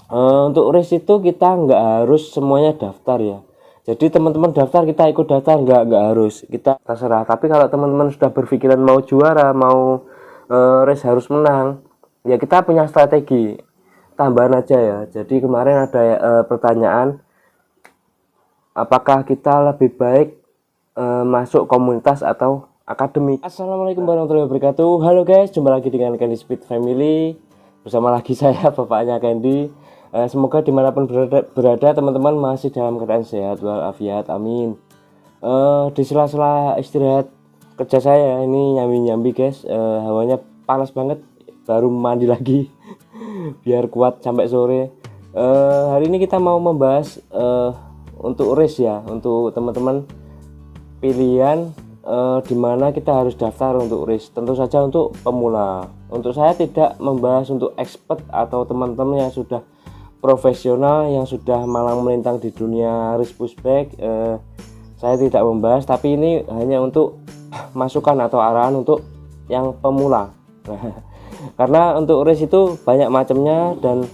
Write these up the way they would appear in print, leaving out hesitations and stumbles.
Untuk race itu kita nggak harus semuanya daftar ya. Jadi teman-teman daftar, kita ikut daftar, nggak harus, kita terserah. Tapi kalau teman-teman sudah berpikiran mau juara, mau race harus menang, ya kita punya strategi tambahan aja ya. Jadi kemarin ada pertanyaan, apakah kita lebih baik masuk komunitas atau akademik. Assalamualaikum warahmatullahi wabarakatuh. Halo guys, jumpa lagi dengan Candy Speed Family. Bersama lagi saya, bapaknya Candy. Semoga dimanapun berada teman-teman masih dalam keadaan sehat walafiat, amin. Di sela-sela istirahat kerja saya ini nyambi-nyambi guys, hawanya panas banget, baru mandi lagi biar kuat sampai sore. Hari ini kita mau membahas untuk race ya, untuk teman-teman pilihan dimana kita harus daftar untuk race. Tentu saja untuk pemula. Untuk saya tidak membahas untuk expert atau teman-teman yang sudah profesional, yang sudah malang melintang di dunia race pushback. Saya tidak membahas, tapi ini hanya untuk masukan atau arahan untuk yang pemula. Karena untuk race itu banyak macamnya, dan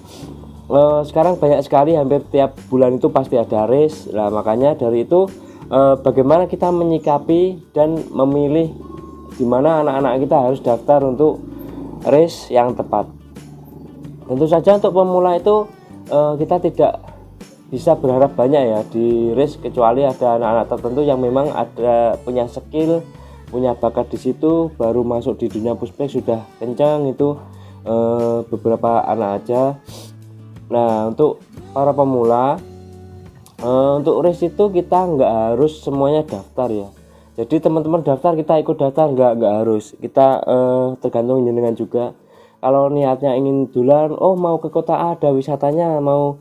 sekarang banyak sekali, hampir tiap bulan itu pasti ada race. Nah makanya dari itu bagaimana kita menyikapi dan memilih di mana anak-anak kita harus daftar untuk race yang tepat. Tentu saja untuk pemula itu kita tidak bisa berharap banyak ya di race, kecuali ada anak-anak tertentu yang memang ada punya skill, punya bakat di situ, baru masuk di dunia pushback sudah kencang itu beberapa anak aja. Nah untuk para pemula, untuk race itu kita nggak harus semuanya daftar ya. Jadi teman-teman daftar, kita ikut daftar, nggak harus, kita tergantung jenengan juga. Kalau niatnya ingin dulan, oh mau ke kota A ada wisatanya, mau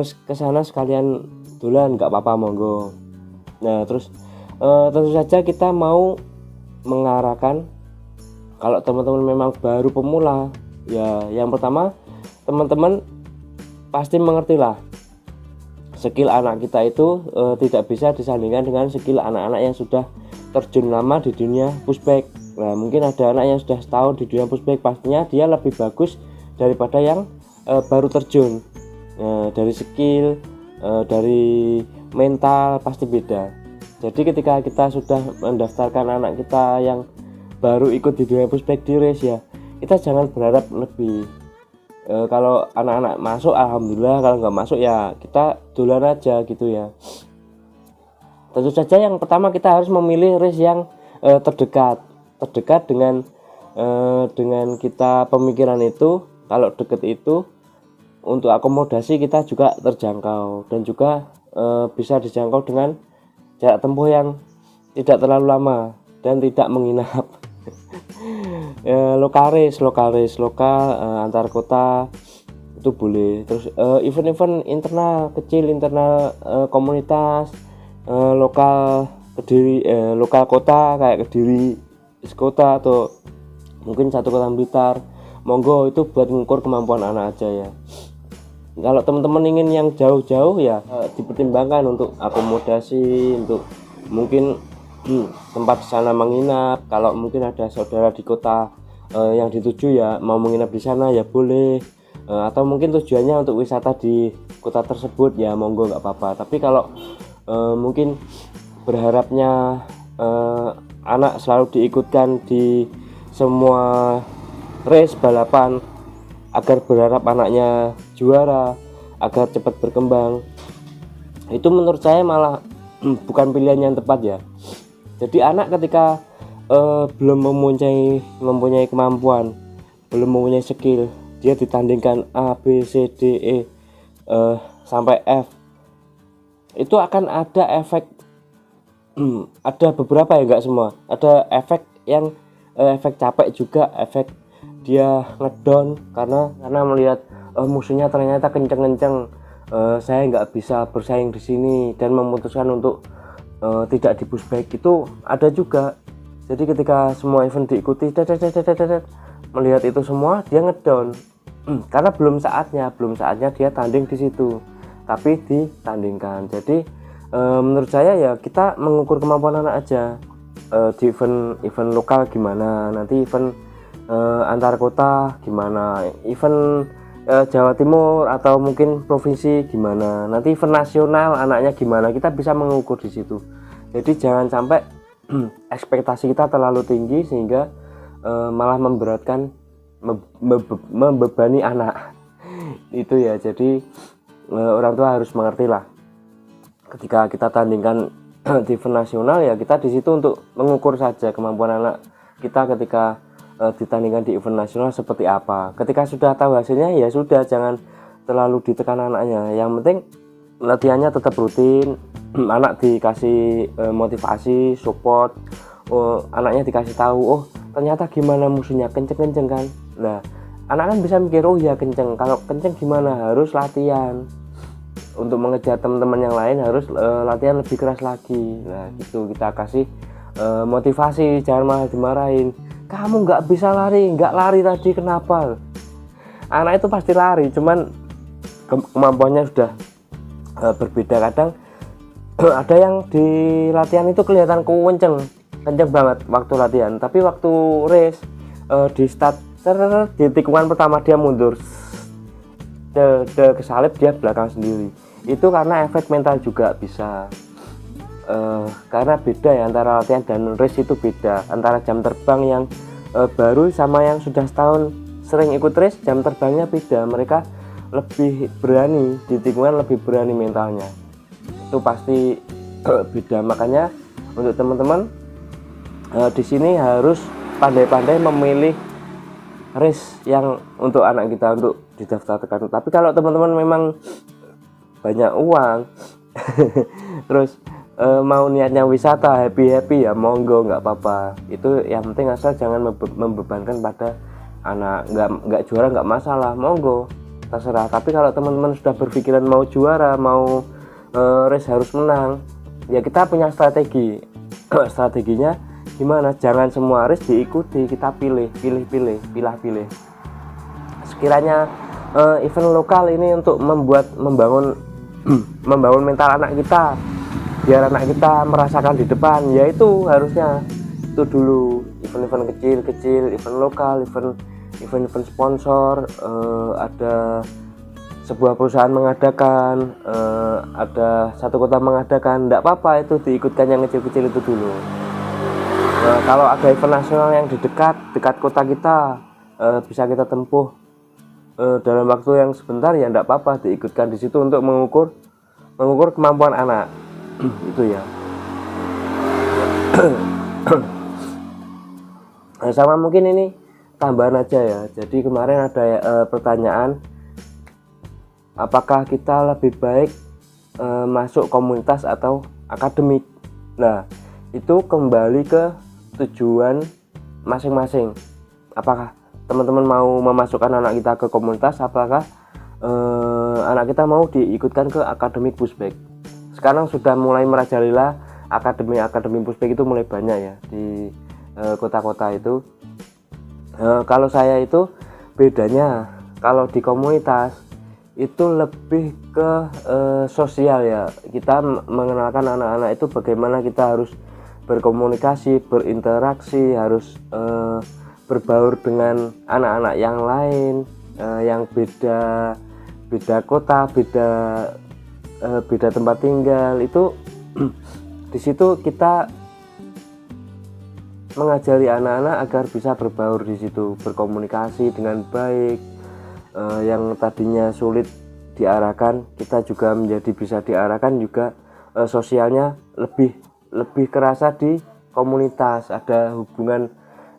ke sana sekalian dulan, nggak apa-apa, monggo. Nah terus tentu saja kita mau mengarahkan, kalau teman-teman memang baru pemula ya, yang pertama teman-teman pasti mengerti lah, skill anak kita itu tidak bisa disandingkan dengan skill anak-anak yang sudah terjun lama di dunia pushback. Nah mungkin ada anak yang sudah setahun di dunia pushback, pastinya dia lebih bagus daripada yang baru terjun. Dari skill, dari mental pasti beda. Jadi ketika kita sudah mendaftarkan anak kita yang baru ikut di dunia pushback di race ya, kita jangan berharap lebih. Kalau anak-anak masuk alhamdulillah, kalau nggak masuk ya kita dulan aja gitu ya. Tentu saja yang pertama kita harus memilih race yang terdekat dengan kita pemikiran itu. Kalau deket itu untuk akomodasi kita juga terjangkau, dan juga bisa dijangkau dengan jarak tempuh yang tidak terlalu lama dan tidak menginap. lokal antar kota itu boleh. Terus event-event internal kecil, internal komunitas lokal Kediri, lokal kota kayak Kediri kota atau mungkin satu kota Blitar, monggo, itu buat mengukur kemampuan anak aja ya. Kalau teman-teman ingin yang jauh-jauh ya dipertimbangkan untuk akomodasi, untuk mungkin tempat sana menginap. Kalau mungkin ada saudara di kota yang dituju ya mau menginap di sana ya boleh, atau mungkin tujuannya untuk wisata di kota tersebut ya monggo, nggak apa-apa. Tapi kalau mungkin berharapnya anak selalu diikutkan di semua race balapan agar berharap anaknya juara, agar cepat berkembang, itu menurut saya malah bukan pilihan yang tepat ya. Jadi anak ketika belum mempunyai kemampuan, belum mempunyai skill, dia ditandingkan A, B, C, D, E sampai F, itu akan ada efek, ada beberapa ya, enggak semua, ada efek yang efek capek juga, efek dia ngedown karena melihat musuhnya ternyata kenceng-kenceng, saya nggak bisa bersaing di sini, dan memutuskan untuk tidak di pushback. Itu ada juga. Jadi ketika semua event diikuti, melihat itu semua, dia ngedown karena belum saatnya dia tanding di situ, tapi ditandingkan. Jadi menurut saya ya kita mengukur kemampuan anak aja. Di event lokal gimana, nanti event antar kota gimana, event Jawa Timur atau mungkin provinsi gimana, nanti event nasional anaknya gimana, kita bisa mengukur di situ. Jadi jangan sampai ekspektasi kita terlalu tinggi sehingga malah memberatkan, membebani anak. Itu ya, jadi orang tua harus mengerti lah, ketika kita tandingkan di event nasional ya kita di situ untuk mengukur saja kemampuan anak kita ketika ditandingkan di event nasional seperti apa. Ketika sudah tahu hasilnya ya sudah, jangan terlalu ditekan anaknya. Yang penting latihannya tetap rutin, anak dikasih motivasi, support, anaknya dikasih tahu, oh ternyata gimana musuhnya, kenceng-kenceng kan. Nah anak kan bisa mikir, oh ya kenceng, kalau kenceng gimana, harus latihan. Untuk mengejar teman-teman yang lain harus latihan lebih keras lagi. Nah gitu, kita kasih motivasi, jangan malah dimarahin, kamu nggak bisa lari, nggak lari tadi kenapa. Anak itu pasti lari, cuman kemampuannya sudah berbeda. Kadang ada yang di latihan itu kelihatan kenceng banget waktu latihan, tapi waktu race di start di tikungan pertama dia mundur, kesalip dia belakang sendiri. Itu karena efek mental juga bisa, karena beda ya antara latihan dan race, itu beda. Antara jam terbang yang baru sama yang sudah setahun sering ikut race, jam terbangnya beda. Mereka lebih berani di tikungan, lebih berani mentalnya, itu pasti beda. Makanya untuk teman-teman di sini harus pandai-pandai memilih race yang untuk anak kita untuk didaftarkan. Tapi kalau teman-teman memang banyak uang terus mau niatnya wisata, happy ya monggo, nggak apa-apa. Itu yang penting asal jangan membebankan pada anak. Nggak juara nggak masalah, monggo, terserah. Tapi kalau teman-teman sudah berpikiran mau juara, mau race harus menang, ya kita punya strategi. Strateginya gimana? Jangan semua race diikuti, kita pilih. Sekiranya event lokal ini untuk membangun mental anak kita, biar anak kita merasakan di depan, yaitu harusnya itu dulu. Event-event kecil, event lokal, event sponsor, ada sebuah perusahaan mengadakan, ada satu kota mengadakan, enggak apa-apa itu diikutkan yang kecil-kecil itu dulu. Nah, kalau ada event nasional yang di dekat kota kita, bisa kita tempuh dalam waktu yang sebentar, ya enggak apa-apa diikutkan di situ untuk mengukur kemampuan anak. Itu ya. Nah, sama mungkin ini tambahan aja ya. Jadi kemarin ada pertanyaan, apakah kita lebih baik masuk komunitas atau akademik. Nah itu kembali ke tujuan masing-masing. Apakah teman-teman mau memasukkan anak kita ke komunitas, apakah anak kita mau diikutkan ke akademik pushback. Sekarang sudah mulai merajalela akademi pushback, itu mulai banyak ya di kota-kota itu. Kalau saya itu bedanya, kalau di komunitas itu lebih ke sosial ya. Kita mengenalkan anak-anak itu bagaimana kita harus berkomunikasi, berinteraksi, harus berbaur dengan anak-anak yang lain, yang beda kota, beda tempat tinggal. Itu di situ kita mengajari anak-anak agar bisa berbaur di situ, berkomunikasi dengan baik. Yang tadinya sulit diarahkan, kita juga menjadi bisa diarahkan juga. Sosialnya lebih kerasa di komunitas, ada hubungan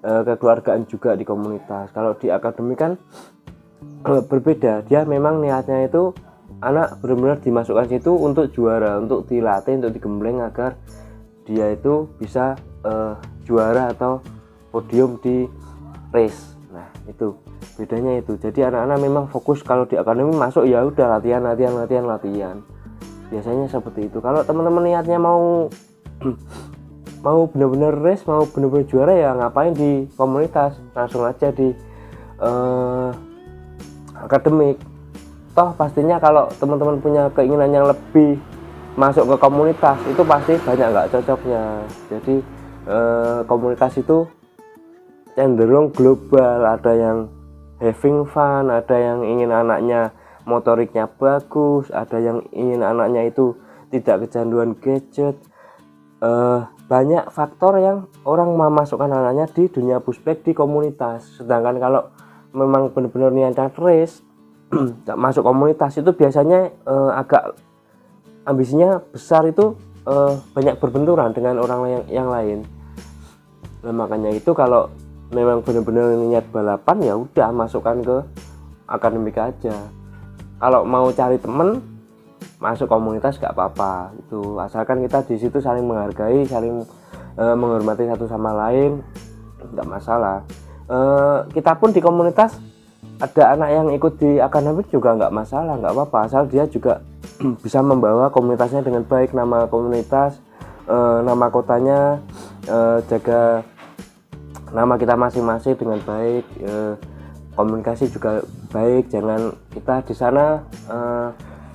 kekeluargaan juga di komunitas. Kalau di akademik kan berbeda, dia memang niatnya itu anak benar-benar dimasukkan situ untuk juara, untuk dilatih, untuk digembleng agar dia itu bisa juara atau podium di race. Nah itu bedanya itu. Jadi anak-anak memang fokus. Kalau di akademi masuk ya udah latihan. Biasanya seperti itu. Kalau teman-teman niatnya mau benar-benar race, mau benar-benar juara, ya ngapain di komunitas, langsung aja di akademik. Toh pastinya kalau teman-teman punya keinginan yang lebih masuk ke komunitas, itu pasti banyak nggak cocoknya. Jadi komunitas itu cenderung global, ada yang having fun, ada yang ingin anaknya motoriknya bagus, ada yang ingin anaknya itu tidak kecanduan gadget. Banyak faktor yang orang memasukkan anaknya di dunia pushback di komunitas. Sedangkan kalau memang benar-benar niatan race masuk komunitas itu biasanya agak ambisinya besar, itu banyak berbenturan dengan orang yang lain. Nah, makanya itu kalau memang benar-benar niat balapan ya udah masukkan ke akademik aja. Kalau mau cari temen masuk komunitas gak apa-apa, itu asalkan kita di situ saling menghargai, saling menghormati satu sama lain, nggak masalah. Kita pun di komunitas ada anak yang ikut di akademik juga nggak masalah, nggak apa-apa, asal dia juga bisa membawa komunitasnya dengan baik, nama komunitas, nama kotanya, jaga nama kita masing-masing dengan baik, komunikasi juga baik. Jangan kita di sana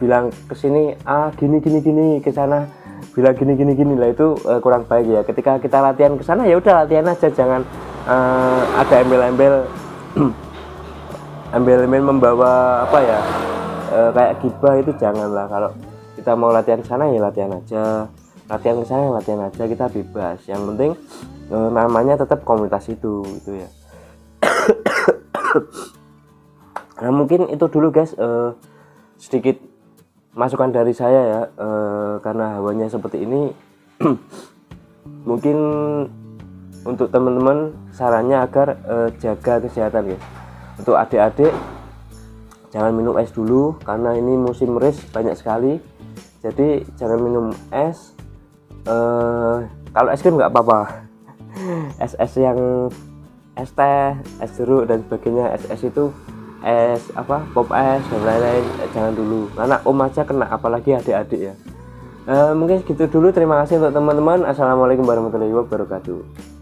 bilang ke sini gini ke sana bilang gini lah, itu kurang baik ya. Ketika kita latihan ke sana ya udah latihan aja, jangan ada embel-embel membawa apa ya, kayak gibah, itu janganlah. Kalau kita mau latihan ke sana ya latihan aja, latihan ke sana latihan aja, kita bebas. Yang penting namanya tetap komunitas itu ya. Nah mungkin itu dulu guys, sedikit masukan dari saya ya, karena hawanya seperti ini. Mungkin untuk teman-teman sarannya agar jaga kesehatan guys. Untuk adik-adik jangan minum es dulu karena ini musim race banyak sekali, jadi jangan minum es. Kalau es krim nggak apa-apa, es yang es teh, es jeruk dan sebagainya, es itu es apa, pop es dan lain-lain jangan dulu, karena om aja kena, apalagi adik-adik ya. Mungkin segitu dulu, terima kasih untuk teman-teman. Assalamualaikum warahmatullahi wabarakatuh.